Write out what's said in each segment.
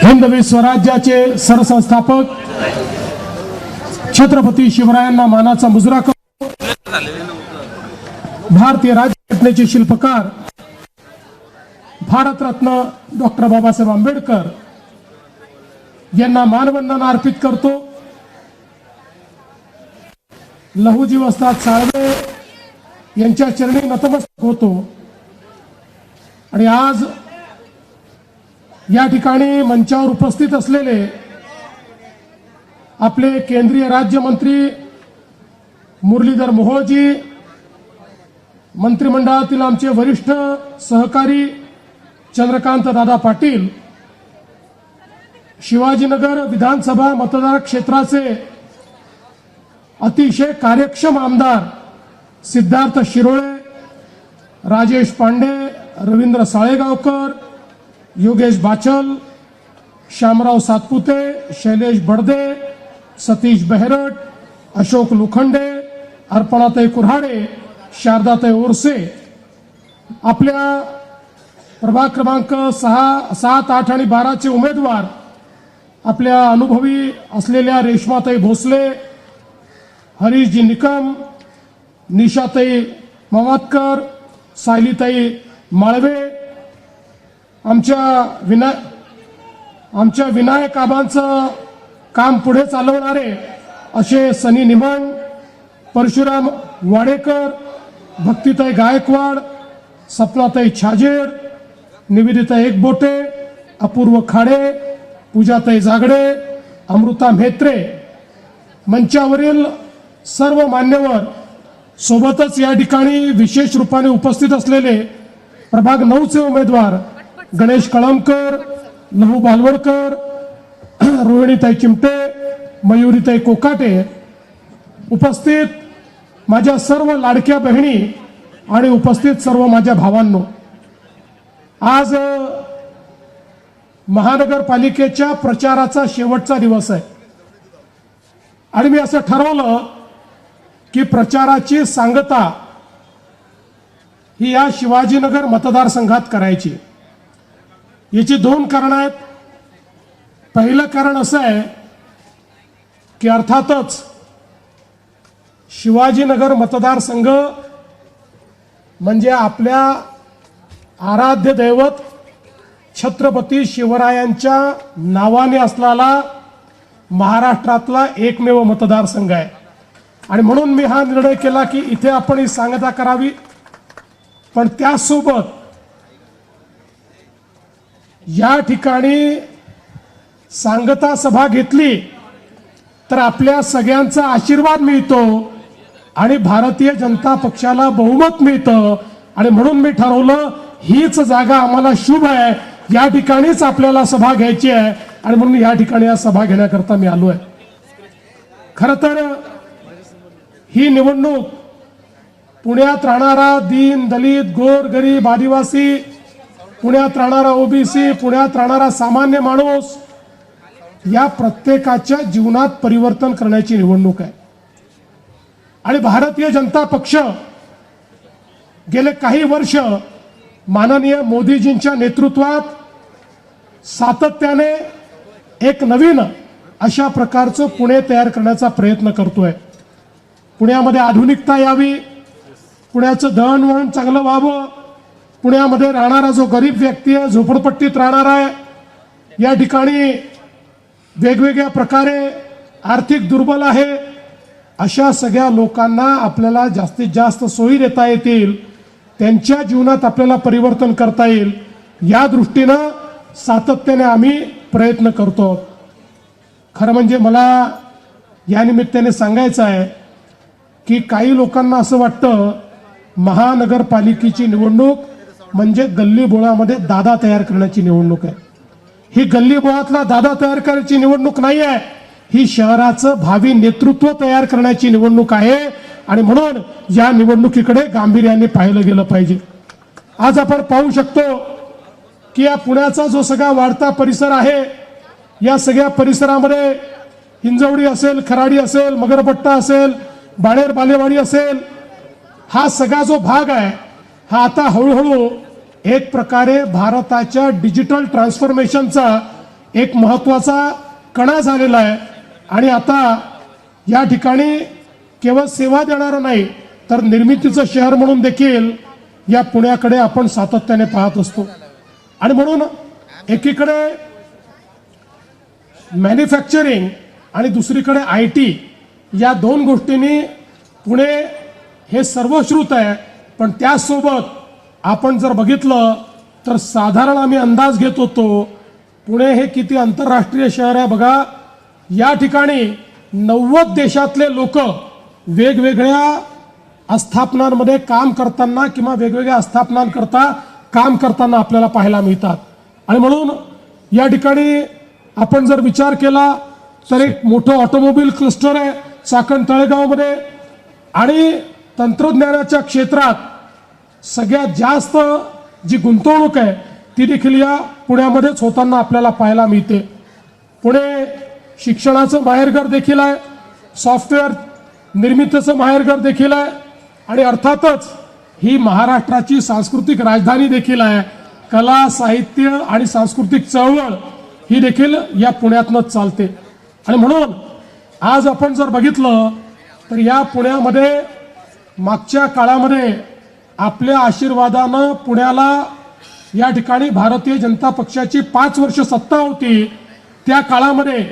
हिंदवी स्वराज्याचे सरसंस्थापक छत्रपती शिवरायांना मानाचा मुजरा करून भारतीय राज्यघटनेचे शिल्पकार भारतरत्न डॉक्टर बाबासाहेब आंबेडकर यांना मानवंदना अर्पित करतो। लहुजी वस्ताद साळवे यांच्या चरणी नतमस्तक होतो। आणि आज या ठिकाणी मंचावर उपस्थित असलेले आपले केंद्रीय राज्यमंत्री मुरलीधर मोहोळजी, मंत्रिमंडळातील आमचे वरिष्ठ सहकारी चंद्रकांत दादा पाटील, शिवाजीनगर विधानसभा मतदार क्षेत्राचे अतिशय कार्यक्षम आमदार सिद्धार्थ शिरोळे, राजेश पांडे, रवींद्र साळेगावकर, योगेश बाचल, श्यामराव सातपुते, शैलेश बडदे, सतीश बेहरट, अशोक लोखंडे, अर्पणाताई कुऱ्हाडे, शारदाताई ओरसे, आपल्या प्रभाग क्रमांक 6, 7, 8 आणि 12 चे उमेदवार आपल्या अनुभवी असलेल्या रेश्माताई भोसले, हरीशजी निकम, निशाताई मवादकर, सायलीताई माळवे, आमच्या विनायक आबांचं काम पुढे चालवणारे असे सनी निमण, परशुराम वाडेकर, भक्तिताई गायकवाड, सपनाताई छाजेड, निवेदिता एकबोटे, अपूर्व खाडे, पूजाताई जागडे, अमृता म्हेत्रे, मंचावरील सर्व मान्यवर, सोबतच या ठिकाणी विशेष रूपाने उपस्थित असलेले प्रभाग 9 चे उमेदवार गणेश कळमकर, लहू बालवडकर, रोहिणीताई चिमटे, मयुरीताई कोकाटे, उपस्थित माझ्या सर्व लाडक्या बहिणी आणि उपस्थित सर्व माझ्या भावांनो, आज महानगरपालिकेच्या प्रचाराचा शेवटचा दिवस आहे आणि मी असं ठरवलं की प्रचाराची सांगता ही या शिवाजीनगर मतदारसंघात करायची। याची 2 कारण आहेत। पहिलं कारण असं आहे की अर्थातच शिवाजीनगर मतदारसंघ म्हणजे आपल्या आराध्य दैवत छत्रपती शिवरायांच्या नावाने असलेला महाराष्ट्रातला एकमेव मतदारसंघ आहे आणि म्हणून मी हा निर्णय केला की इथे आपण ही सांगता करावी। पण त्यासोबत या ठिकाणी सांगता सभा घेतली तर आपल्या सगळ्यांचा आशीर्वाद मिळतो आणि भारतीय जनता पक्षाला बहुमत मिळतं आणि म्हणून मी ठरवलं हीच जागा आम्हाला शुभ आहे, या ठिकाणीच आपल्याला सभा घ्यायची आहे आणि म्हणून या ठिकाणी या सभा घेण्याकरता मी आलोय। खरं तर ही निवडणूक पुण्यात राहणारा दीन दलित गोर गरीब आदिवासी, पुण्यात राहणारा ओबीसी, पुण्यात राहणारा सामान्य माणूस या प्रत्येकाच्या जीवनात परिवर्तन करण्याची निवडणूक आहे। आणि भारतीय जनता पक्ष गेले काही वर्ष माननीय मोदीजींच्या नेतृत्वात सातत्याने एक नवीन अशा प्रकारचं पुणे तयार करण्याचा प्रयत्न करतोय। पुण्यामध्ये आधुनिकता यावी, पुण्याचं दळणवळण चांगलं व्हावं, पुण्यामध्ये राहणारा जो गरीब व्यक्ती आहे, झोपडपट्टीत राहणारा आहे, या ठिकाणी वेगवेगळ्या प्रकारे आर्थिक दुर्बल आहे, अशा सगळ्या लोकांना आपल्याला जास्तीत जास्त सोयी देता येतील, त्यांच्या जीवनात आपल्याला परिवर्तन करता येईल, या दृष्टीनं सातत्याने आम्ही प्रयत्न करतो। खरं म्हणजे मला या निमित्ताने सांगायचं आहे की काही लोकांना असं वाटतं महानगरपालिकेची निवडणूक म्हणजे गल्लीबोळामध्ये दादा तयार करण्याची निवडणूक आहे। ही गल्लीबोळातला दादा तयार करण्याची निवडणूक नाही आहे, ही शहराचं भावी नेतृत्व तयार करण्याची निवडणूक आहे आणि म्हणून या निवडणुकीकडे गांभीर्याने पाहिलं गेलं पाहिजे। आज आपण पाहू शकतो की या पुण्याचा जो सगळा वाढता परिसर आहे, या सगळ्या परिसरामध्ये हिंजवडी असेल, खराडी असेल, मगरपट्टा असेल, बाणेर बालेवाडी असेल, हा सगळा जो भाग आहे हा आता हळूहळू एक प्रकारे भारताच्या डिजिटल ट्रान्सफॉर्मेशनचा एक महत्त्वाचा कणा झालेला आहे आणि आता या ठिकाणी केवळ सेवा देणारं नाही तर निर्मितीचं शहर म्हणून देखील या पुण्याकडे आपण सातत्याने पाहत असतो. आणि म्हणून एकीकडे मॅन्युफॅक्चरिंग आणि दुसरीकडे IT या दोन गोष्टींनी पुणे हे सर्वश्रुत आहे. पण त्यासोबत आपण जर बघितलं तर साधारण आम्ही अंदाज घेत होतो पुणे हे किती आंतरराष्ट्रीय शहर आहे बघा. या ठिकाणी 90 देशातले लोक वेगवेगळ्या आस्थापनांमध्ये काम करताना किंवा वेगवेगळ्या आस्थापनांकरता काम करताना आपल्याला पाहायला मिळतात. आणि म्हणून या ठिकाणी आपण जर विचार केला तर एक मोठं ऑटोमोबाईल क्लस्टर आहे चाकण तळेगावमध्ये आणि तंत्रज्ञानाच्या क्षेत्रात सगळ्यात जास्त जी गुंतवणूक आहे ती देखील या पुण्यामध्येच होताना आपल्याला पाहायला मिळते. पुणे शिक्षणाचं माहेरघर देखील आहे, सॉफ्टवेअर निर्मितीचं माहेरघर देखील आहे आणि अर्थातच ही महाराष्ट्राची सांस्कृतिक राजधानी देखील आहे. कला साहित्य आणि सांस्कृतिक चळवळ ही देखील या पुण्यातनंच चालते. आणि म्हणून आज आपण जर बघितलं तर या पुण्यामध्ये मागच्या काळामध्ये आपल्या आशीर्वादानं पुण्याला या ठिकाणी भारतीय जनता पक्षाची 5 वर्ष सत्ता होती. त्या काळामध्ये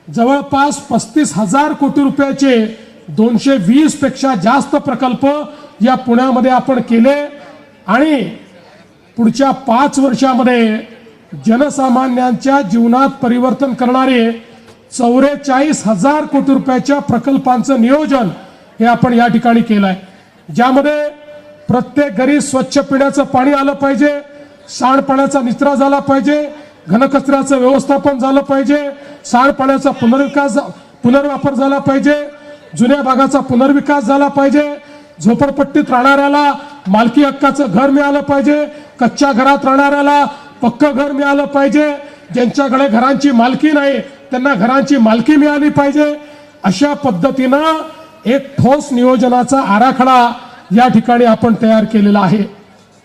जवळपास 35,000 कोटी रुपयाचे 220 पेक्षा जास्त प्रकल्प या पुण्यामध्ये आपण केले आणि पुढच्या 5 वर्षामध्ये जनसामान्यांच्या जीवनात परिवर्तन करणारे 44,000 कोटी रुपयाच्या प्रकल्पांचं नियोजन हे आपण या ठिकाणी केलं आहे. ज्यामध्ये प्रत्येक घरी स्वच्छ पिण्याचं पाणी आलं पाहिजे, सांडपाण्याचा निचरा झाला पाहिजे, घनकचऱ्याचं व्यवस्थापन झालं पाहिजे, सांडपाण्याचा पुनर्वापर झाला पाहिजे, जुन्या भागाचा पुनर्विकास झाला पाहिजे, झोपडपट्टीत राहणाऱ्याला मालकी हक्काचं घर मिळालं पाहिजे, कच्च्या घरात राहणाऱ्याला पक्कं घर मिळालं पाहिजे, ज्यांच्याकडे घरांची मालकी नाही त्यांना घरांची मालकी मिळाली पाहिजे. अशा पद्धतीनं एक ठोस नियोजनाचा आराखडा या ठिकाणी आपण तयार केलेला आहे.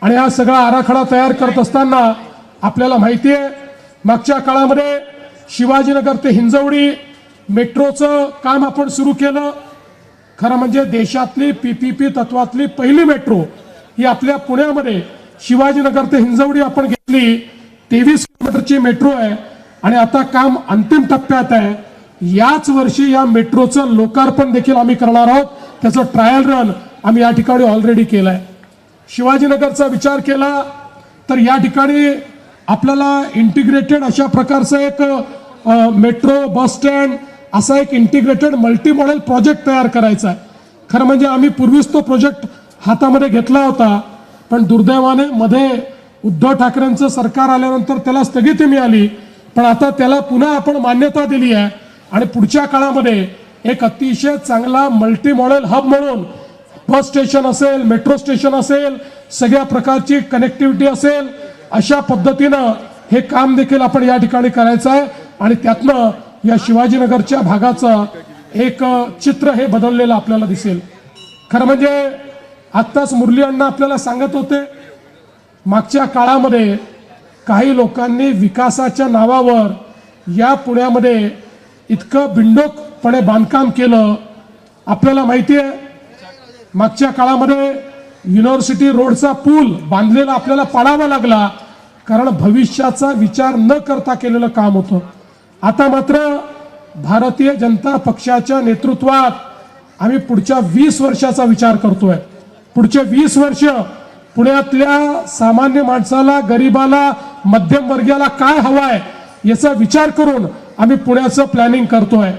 आणि हा सगळा आराखडा तयार करत असताना आपल्याला माहिती आहे मागच्या काळामध्ये शिवाजीनगर ते हिंजवडी मेट्रोचं काम आपण सुरू केलं. खरं म्हणजे देशातली PPP तत्वातली पहिली मेट्रो ही आपल्या पुण्यामध्ये शिवाजीनगर ते हिंजवडी आपण घेतली. 23 किलोमीटरची मेट्रो आहे आणि आता काम अंतिम टप्प्यात आहे. याच वर्षी या मेट्रोचं लोकार्पण देखील आम्ही करणार आहोत. त्याचं ट्रायल रन आम्ही या ठिकाणी ऑलरेडी केलाय. शिवाजीनगरचा विचार केला तर या ठिकाणी आपल्याला इंटिग्रेटेड अशा प्रकारचं एक मेट्रो बस स्टँड असा एक इंटिग्रेटेड मल्टी मॉडेल प्रोजेक्ट तयार करायचा आहे. खरं म्हणजे आम्ही पूर्वीच तो प्रोजेक्ट हातामध्ये घेतला होता पण दुर्दैवाने मध्ये उद्धव ठाकरेंचं सरकार आल्यानंतर त्याला स्थगिती मिळाली. पण आता त्याला पुन्हा आपण मान्यता दिली आहे आणि पुढच्या काळामध्ये एक अतिशय चांगला मल्टी मॉडेल हब म्हणून बस स्टेशन असेल, मेट्रो स्टेशन असेल, सगळ्या प्रकारची कनेक्टिव्हिटी असेल, अशा पद्धतीनं हे काम देखील आपण या ठिकाणी करायचं आहे. आणि त्यातनं या शिवाजीनगरच्या भागाचं एक चित्र हे बदललेलं आपल्याला दिसेल. खरं म्हणजे आत्ताच मुरली अण्णा आपल्याला सांगत होते मागच्या काळामध्ये काही लोकांनी विकासाच्या नावावर या पुण्यामध्ये इतकं बिंडोकपणे बांधकाम केलं. आपल्याला माहिती आहे मागच्या काळामध्ये युनिव्हर्सिटी रोडचा पूल बांधलेला आपल्याला पाडावा लागला कारण भविष्याचा विचार न करता केलेलं काम होतं. आता मात्र भारतीय जनता पक्षाच्या नेतृत्वात आम्ही पुढच्या 20 वर्षाचा विचार करतोय. पुढचे 20 वर्ष पुण्यातल्या सामान्य माणसाला, गरिबाला, मध्यमवर्गीयाला काय हवंय याचा विचार करून आम्ही पुण्याचं प्लॅनिंग करतोय.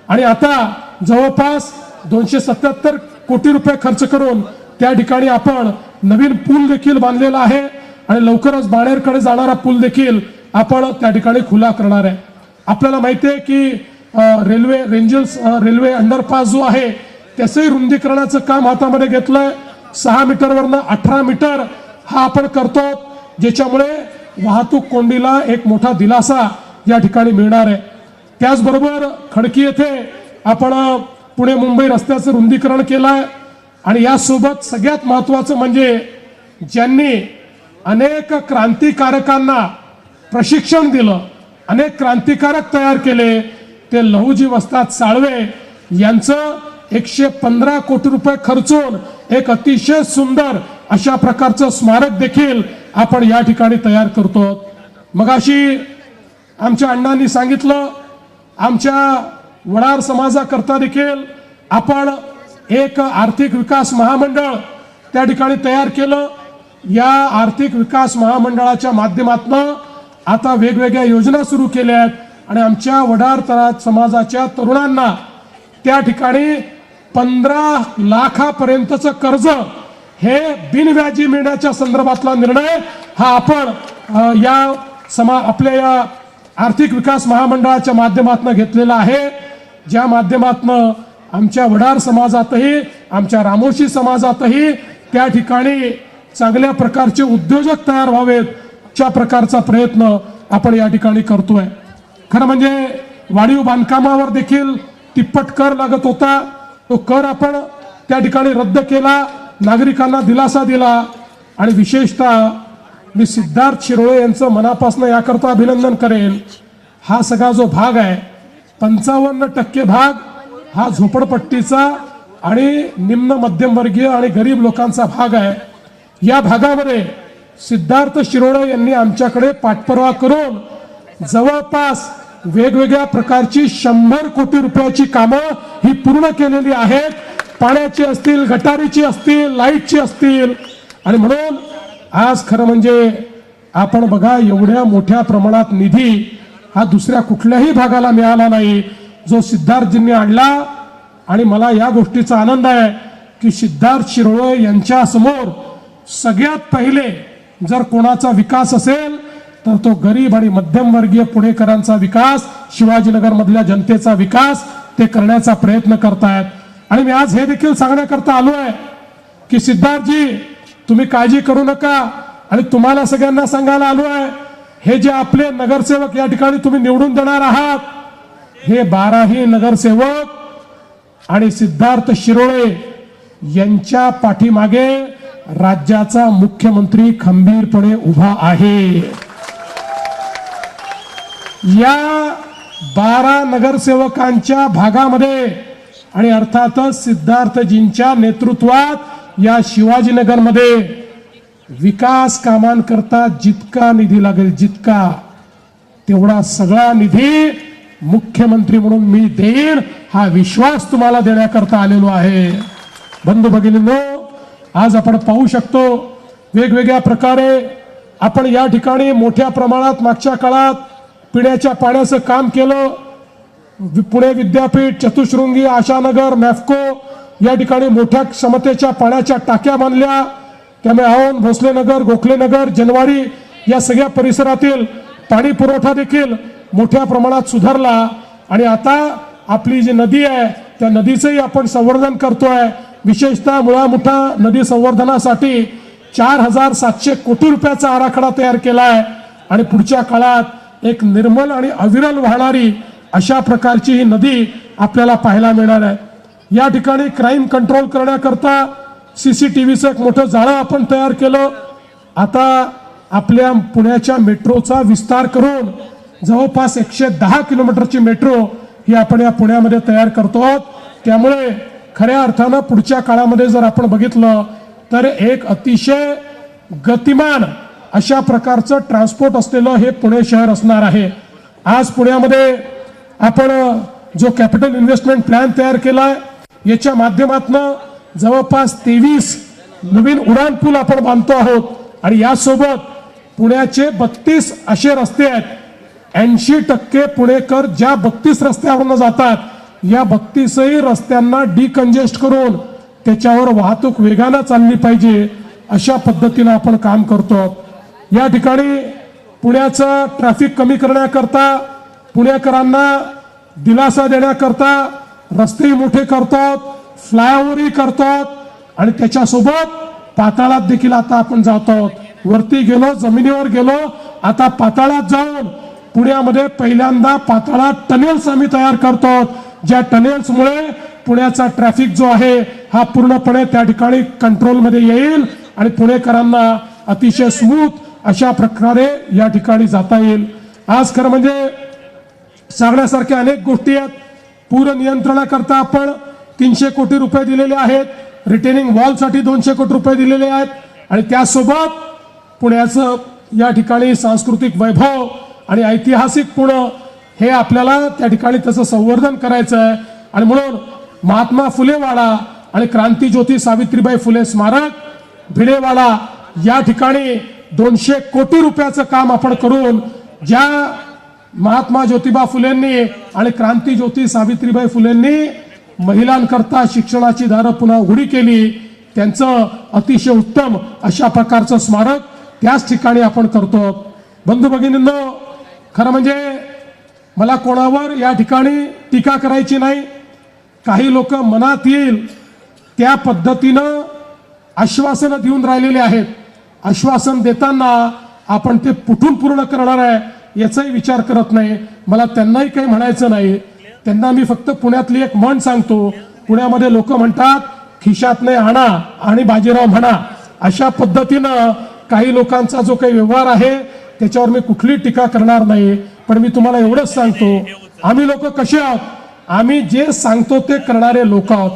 आणि आता जवळपास 277 कोटी रुपये खर्च करून त्या ठिकाणी आपण नवीन पूल देखील बांधलेला आहे आणि लवकरच बाणेरकडे जाणारा पूल देखील आपण त्या ठिकाणी खुला करणार आहे. आपल्याला माहिती आहे की रेल्वे अंडरपास जो आहे त्याचंही रुंदीकरणाचं काम हातामध्ये घेतलंय. 6 मीटरवरनं 18 मीटर हा आपण करतो ज्याच्यामुळे वाहतूक कोंडीला एक मोठा दिलासा या ठिकाणी मिळणार आहे. त्याचबरोबर खडकी येथे आपण पुणे मुंबई रस्त्याचं रुंदीकरण केलंय आणि यासोबत सगळ्यात महत्त्वाचं म्हणजे ज्यांनी अनेक क्रांतिकारकांना प्रशिक्षण दिलं, अनेक क्रांतिकारक तयार केले, ते लहुजी वस्ताद साळवे यांचं 115 कोटी रुपये खर्चून एक अतिशय सुंदर अशा प्रकारचं स्मारक देखील आपण या ठिकाणी तयार करतो. मगाशी आमच्या अण्णांनी सांगितलं, आमच्या वडार समाजाकरता देखील आपण एक आर्थिक विकास महामंडळ त्या ठिकाणी तयार केलं. या आर्थिक विकास महामंडळाच्या माध्यमातून आता वेगवेगळ्या योजना सुरू केल्या आहेत आणि आमच्या वडार समाजाच्या तरुणांना त्या ठिकाणी 15 लाखापर्यंतचं कर्ज हे बिनव्याजी मिळण्याच्या संदर्भातला निर्णय हा आपण आपल्या या आर्थिक विकास महामंडळाच्या माध्यमातून घेतलेला आहे, ज्या माध्यमातून आमच्या वडार समाजातही आमच्या रामोशी समाजातही त्या ठिकाणी चांगल्या प्रकारचे उद्योजक तयार व्हावेत अशा प्रकारचा प्रयत्न आपण या ठिकाणी करतोय. खरं म्हणजे वाढीव बांधकामावर देखील तिप्पट कर लागत होता, तो कर आपण त्या ठिकाणी रद्द केला, नागरिकांना दिलासा दिला. आणि विशेषतः मी सिद्धार्थ शिरोळे यांचं मनापासून याकरता अभिनंदन करेन. हा सगळा जो भाग आहे 55% भाग हा झोपडपट्टीचा आणि निम्न मध्यमवर्गीय आणि गरीब लोकांचा भाग आहे. या भागामध्ये सिद्धार्थ शिरोळे यांनी आमच्याकडे पाठपुरावा करून जवळपास वेगवेगळ्या प्रकारची 100 कोटी रुपयाची कामं ही पूर्ण केलेली आहेत. पाण्याची असतील, गटारीची असतील, लाईटची असतील. आणि म्हणून आज खरं म्हणजे आपण बघा, एवढ्या मोठ्या प्रमाणात निधी हा दुसऱ्या कुठल्याही भागाला मिळाला नाही जो सिद्धार्थजींनी आणला. आणि मला या गोष्टीचा आनंद आहे की सिद्धार्थ शिरोळे यांच्या समोर सगळ्यात पहिले जर कोणाचा विकास असेल तर तो गरीब आणि मध्यमवर्गीय पुणेकरांचा विकास, शिवाजीनगर मधल्या जनतेचा विकास ते करण्याचा प्रयत्न करतायत. आणि मी आज हे देखील सांगण्याकरता आलो आहे की सिद्धार्थजी, तुम्ही काळजी करू नका. आणि तुम्हाला सगळ्यांना सांगायला आलो आहे, हे जे आपले नगरसेवक या ठिकाणी तुम्ही निवडून देणार आहात, हे 12ही नगरसेवक आणि सिद्धार्थ शिरोळे यांच्या पाठीमागे राज्याचा मुख्यमंत्री खंबीरपणे उभा आहे. या 12 नगरसेवकांच्या भागामध्ये आणि अर्थातच सिद्धार्थजींच्या नेतृत्वात या शिवाजीनगरमध्ये विकास कामांकरता जितका निधी लागेल, जितका तेवढा सगळा निधी मुख्यमंत्री म्हणून मी देईन, हा विश्वास तुम्हाला देण्याकरता आलेलो आहे. बंधू भगिनींनो, आज आपण पाहू शकतो वेगवेगळ्या प्रकारे आपण या ठिकाणी मोठ्या प्रमाणात मागच्या काळात पिण्याच्या पाण्याचं काम केलं. पुणे विद्यापीठ, चतुश्रृंगी, आशानगर, मॅफको या ठिकाणी मोठ्या क्षमतेच्या पाण्याच्या टाक्या बांधल्या. त्यामुळे औंध, भोसलेनगर, गोखलेनगर, जनवाडी या सगळ्या परिसरातील पाणी पुरवठा देखील मोठ्या प्रमाणात सुधारला. आणि आता आपली जी नदी आहे त्या नदीचंही आपण संवर्धन करतोय. विशेषतः मुळामुठा नदी संवर्धनासाठी 4700 कोटी रुपयाचा आराखडा तयार केला आहे. आणि पुढच्या काळात एक निर्मल आणि अविरल वाहणारी अशा प्रकारची ही नदी आपल्याला पाहायला मिळणार आहे. या ठिकाणी क्राईम कंट्रोल करण्याकरता CCTVचं एक मोठं जाळं आपण तयार केलं. आता आपल्या पुण्याच्या मेट्रोचा विस्तार करून जवळपास 110 किलोमीटरची मेट्रो ही आपण या पुण्यामध्ये तयार करतो. त्यामुळे खऱ्या अर्थानं पुढच्या काळामध्ये जर आपण बघितलं तर एक अतिशय गतिमान अशा प्रकारचं ट्रान्सपोर्ट असलेलं हे पुणे शहर असणार आहे. आज पुण्यामध्ये आपण जो कॅपिटल इन्व्हेस्टमेंट प्लॅन तयार केलाय, याच्या माध्यमातून जवळपास 23 नवीन उड्डाण पूल आपण बांधतो आहोत. आणि यासोबत पुण्याचे 32 असे रस्ते आहेत. 80% पुणेकर ज्या 32 रस्त्यावरून जातात, या 32ही रस्त्यांना डिकंजेस्ट करून त्याच्यावर वाहतूक वेगानं चालली पाहिजे अशा पद्धतीने आपण काम करतो. या ठिकाणी पुण्याचं ट्रॅफिक कमी करण्याकरता, पुणेकरांना दिलासा देण्याकरता रस्ते मोठे करतात, फ्लायओव्हरही करतात. आणि त्याच्यासोबत पाताळात देखील आता आपण जात आहोत. वरती गेलो, जमिनीवर गेलो, आता पाताळात जाऊन पुण्यामध्ये पहिल्यांदा पाताळात टनेल्स आम्ही तयार करतो. ज्या टनेल्समुळे पुण्याचा ट्रॅफिक जो आहे हा पूर्णपणे त्या ठिकाणी कंट्रोलमध्ये येईल आणि पुणेकरांना अतिशय स्मूथ अशा प्रकारे या ठिकाणी जाता येईल. आज खरं म्हणजे सांगण्यासारख्या अनेक गोष्टी आहेत. पूर नियंत्रणाकरता आपण 300 कोटी रुपये दिलेले आहेत. रिटेनिंग वॉलसाठी 200 कोटी रुपये दिलेले आहेत. आणि त्यासोबत पुण्याचं या ठिकाणी सांस्कृतिक वैभव आणि ऐतिहासिक पुणे हे आपल्याला त्या ठिकाणी त्याचं संवर्धन करायचं आहे. आणि म्हणून महात्मा फुले वाडा आणि क्रांतीज्योती सावित्रीबाई फुले स्मारक भिडेवाडा या ठिकाणी 200 कोटी रुपयाचं काम आपण करून ज्या महात्मा ज्योतिबा फुलेंनी आणि क्रांतीज्योती सावित्रीबाई फुलेंनी महिलांकरता शिक्षणाची दारं पुन्हा उघडी केली, त्यांचं अतिशय उत्तम अशा प्रकारचं स्मारक त्याच ठिकाणी आपण करतो. बंधू भगिनींनो, खरं म्हणजे मला कोणावर या ठिकाणी टीका करायची नाही. काही लोक मनात येईल त्या पद्धतीनं आश्वासनं देऊन राहिलेले आहेत. आश्वासन देताना आपण ते कुठून पूर्ण करणार आहे याचाही विचार करत नाही. मला त्यांनाही काही म्हणायचं नाही. त्यांना मी फक्त पुण्यातली एक म्हण सांगतो. पुण्यामध्ये लोक म्हणतात खिशात नाही आणा आणि बाजीराव म्हणा. अशा पद्धतीनं काही लोकांचा जो काही व्यवहार आहे त्याच्यावर मी कुठली टीका करणार नाही. पण मी तुम्हाला एवढंच सांगतो, आम्ही लोक कसे आहोत, आम्ही जे सांगतो ते करणारे लोक आहोत.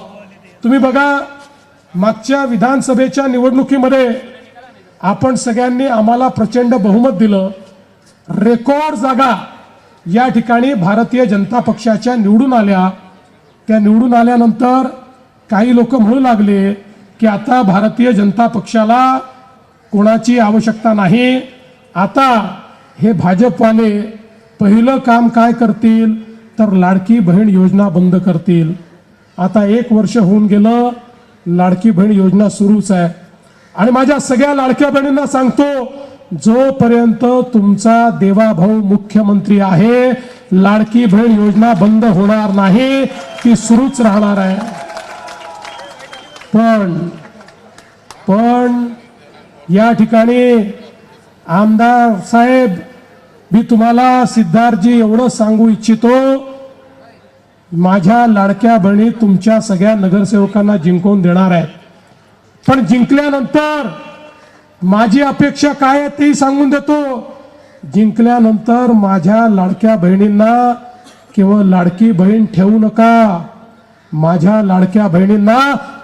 तुम्ही बघा, मागच्या विधानसभेच्या निवडणुकीमध्ये आपण सगळ्यांनी आम्हाला प्रचंड बहुमत दिलं. रेकॉर्ड जागा या ठिकाणी भारतीय जनता पक्षाच्या निवडून आल्या. त्या निवडून आल्यानंतर काही लोक म्हणू लागले की आता भारतीय जनता पक्षाला कोणाची आवश्यकता नाही. आता हे भाजपवाले पहिलं काम काय करतील तर लाडकी बहीण योजना बंद करतील. आता 1 वर्ष होऊन गेलं, लाडकी बहीण योजना सुरूच आहे. आणि माझ्या सगळ्या लाडक्या बहिणींना सांगतो, जोपर्यंत तुमचा देवाभाऊ मुख्यमंत्री आहे लाडकी बहीण योजना बंद होणार नाही, ती सुरूच राहणार आहे. पण या ठिकाणी आमदार साहेब, मी तुम्हाला सिद्धार्थजी एवढं सांगू इच्छितो, माझ्या लाडक्या बहिणी तुमच्या सगळ्या नगरसेवकांना जिंकवून देणार आहेत. पण जिंकल्यानंतर माझी अपेक्षा काय आहे तेही सांगून देतो. जिंकल्यानंतर माझ्या लाडक्या बहिणींना केवळ लाडकी बहीण ठेवू नका, माझ्या लाडक्या बहिणींना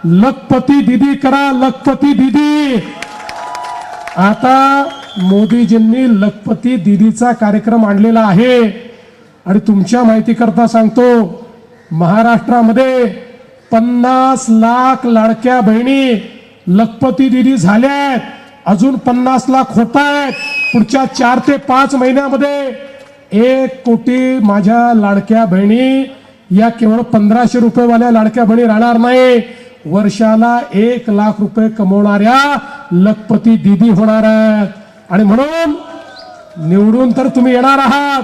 लखपती दीदी करा. लखपती दीदी, आता मोदीजींनी लखपती दीदीचा कार्यक्रम आणलेला आहे. आणि तुमच्या माहिती करता सांगतो, महाराष्ट्रामध्ये 50 लाख लाडक्या बहिणी लखपती दीदी झाल्यात. अजून 50 लाख होत आहेत. पुढच्या 4 ते 5 महिन्यामध्ये 1 कोटी माझ्या लाडक्या बहिणी या केवळ 1500 रुपयेवाल्या लाडक्या बहिणी राहणार नाही, वर्षाला 1 लाख रुपये कमवणाऱ्या लखपती दीदी होणार आहेत. आणि म्हणून निवडून तर तुम्ही येणार आहात,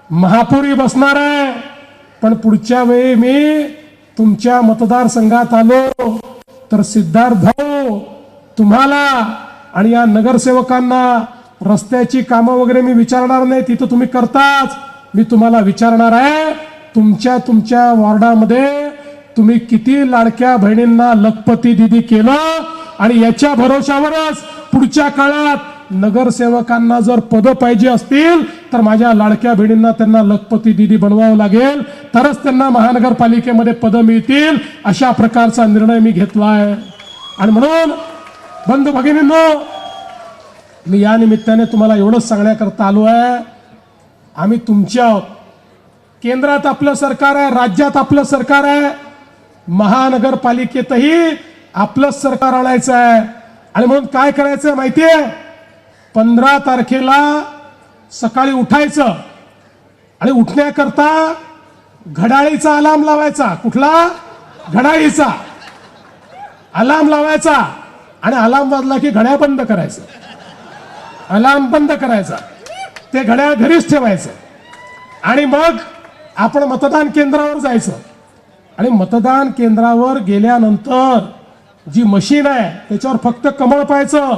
महापौरी बसणार आहे. पण पुढच्या वेळी मी तुमच्या मतदारसंघात आलो तर सिद्धार्थ भाऊ, तुम्हाला आणि या नगरसेवकांना रस्त्याची कामं वगैरे मी विचारणार नाही, तिथं तुम्ही करताच. मी तुम्हाला विचारणार आहे, तुमच्या वॉर्डामध्ये तुम्ही किती लाडक्या बहिणींना लखपती दीदी केलं. आणि याच्या भरोशावरच पुढच्या काळात नगरसेवकांना जर पद पाहिजे असतील तर माझ्या लाडक्या बहिणींना त्यांना लखपती दीदी बनवावं लागेल, तरच त्यांना महानगरपालिकेमध्ये पद मिळतील. अशा प्रकारचा निर्णय मी घेतलाय. आणि म्हणून बंधू भगिनींनो, मी या निमित्ताने तुम्हाला एवढंच सांगण्याकरता आलो आहे, आम्ही तुमच्या आहोत. केंद्रात आपलं सरकार आहे, राज्यात आपलं सरकार आहे, महानगरपालिकेतही आपलंच सरकार आणायचं आहे. आणि म्हणून काय करायचं माहितीये, 15 तारखेला सकाळी उठायचं आणि उठण्याकरता घड्याळीचा अलार्म लावायचा. कुठला? घड्याळीचा अलार्म लावायचा. आणि अलार्म वाजला की घड्याळ बंद करायचं, अलार्म बंद करायचा, ते घड्याळ घरीच ठेवायचं. आणि मग आपण मतदान केंद्रावर जायचं. आणि मतदान केंद्रावर गेल्यानंतर जी मशीन आहे त्याच्यावर फक्त कमळ पाहायचं,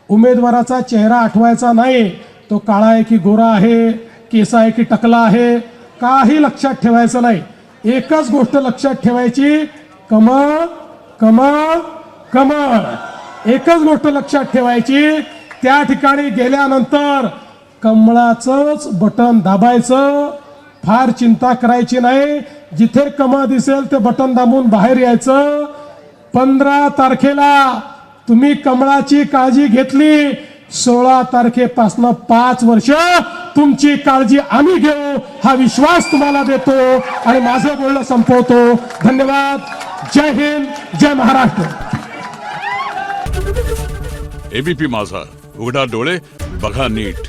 उमेदवाराचा चेहरा आठवायचा नाही, तो काळा आहे की गोरा आहे, केस आहे की टकला आहे, काही लक्षात ठेवायचं नाही. एकच गोष्ट लक्षात ठेवायची, कमळ कमळ कमळ. एकच गोष्ट लक्षात ठेवायची, त्या ठिकाणी गेल्यानंतर कमळाचंच बटन दाबायचं, फार चिंता करायची नाही. जिथे कमळ दिसेल ते बटन दाबून बाहेर यायचं. 15 तारखेला तुम्ही कमळाची काळजी घेतली, 16 तारखेपासून 5 वर्ष तुमची काळजी आम्ही घेऊ हा विश्वास तुम्हाला देतो आणि माझं बोलणं संपवतो. धन्यवाद. जय हिंद, जय महाराष्ट्र. एबीपी माझा, उघडा डोळे बघा नीट.